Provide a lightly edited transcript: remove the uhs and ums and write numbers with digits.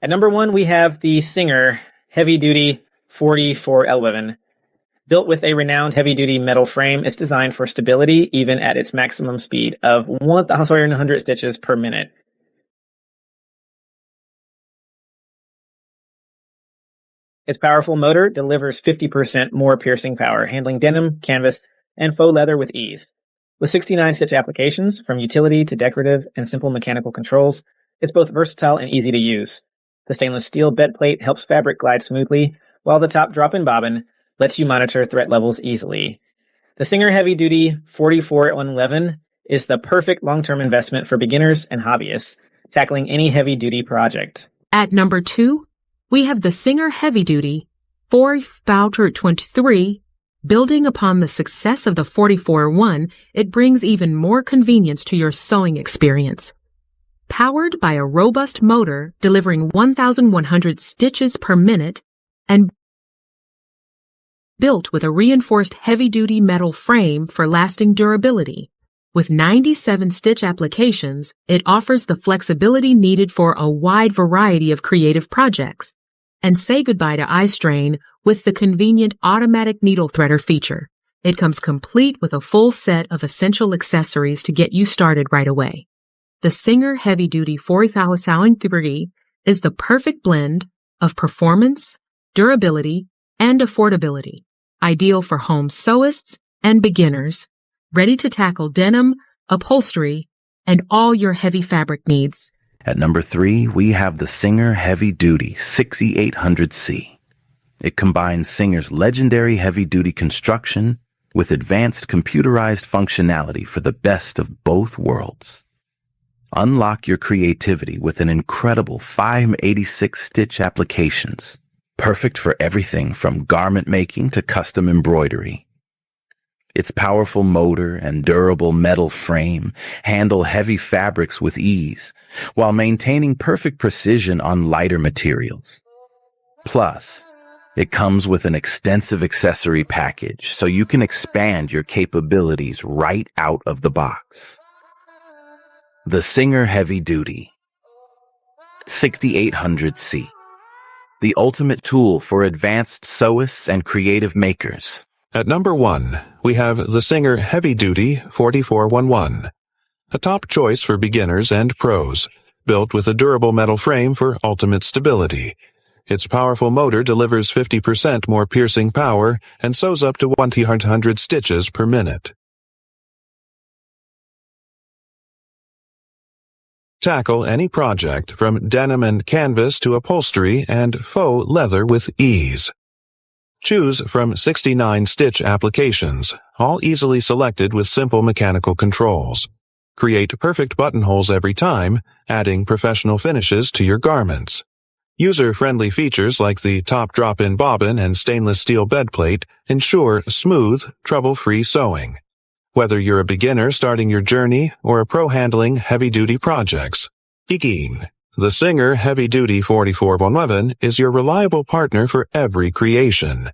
At number 1, we have the Singer Heavy Duty 4411. Built with a renowned heavy-duty metal frame, it's designed for stability even at its maximum speed of 1,100 stitches per minute. Its powerful motor delivers 50% more piercing power, handling denim, canvas, and faux leather with ease. With 69 stitch applications, from utility to decorative and simple mechanical controls, it's both versatile and easy to use. The stainless steel bed plate helps fabric glide smoothly, while the top drop-in bobbin lets you monitor threat levels easily. The Singer Heavy Duty 4411 is the perfect long-term investment for beginners and hobbyists, tackling any heavy-duty project. At number 2, we have the Singer Heavy Duty 4423. Building upon the success of the 4401, it brings even more convenience to your sewing experience. Powered by a robust motor delivering 1,100 stitches per minute and built with a reinforced heavy-duty metal frame for lasting durability. With 97 stitch applications, it offers the flexibility needed for a wide variety of creative projects. And say goodbye to eye strain with the convenient automatic needle threader feature. It comes complete with a full set of essential accessories to get you started right away. The Singer Heavy Duty 4403 is the perfect blend of performance, durability, and affordability, ideal for home sewists and beginners, ready to tackle denim, upholstery, and all your heavy fabric needs. At number 3, we have the Singer Heavy Duty 6800C. It combines Singer's legendary heavy-duty construction with advanced computerized functionality for the best of both worlds. Unlock your creativity with an incredible 586 stitch applications, perfect for everything from garment making to custom embroidery. Its powerful motor and durable metal frame handle heavy fabrics with ease, while maintaining perfect precision on lighter materials. Plus, it comes with an extensive accessory package, so you can expand your capabilities right out of the box. The Singer Heavy Duty 6800C. The ultimate tool for advanced sewists and creative makers. At number 1, we have the Singer Heavy Duty 4411, a top choice for beginners and pros, built with a durable metal frame for ultimate stability. Its powerful motor delivers 50% more piercing power and sews up to 1,100 stitches per minute. Tackle any project from denim and canvas to upholstery and faux leather with ease. Choose from 69 stitch applications, all easily selected with simple mechanical controls. Create perfect buttonholes every time, adding professional finishes to your garments. User-friendly features like the top drop-in bobbin and stainless steel bed plate ensure smooth, trouble-free sewing. Whether you're a beginner starting your journey or a pro handling heavy-duty projects, Igeen, the Singer Heavy Duty 4411 is your reliable partner for every creation.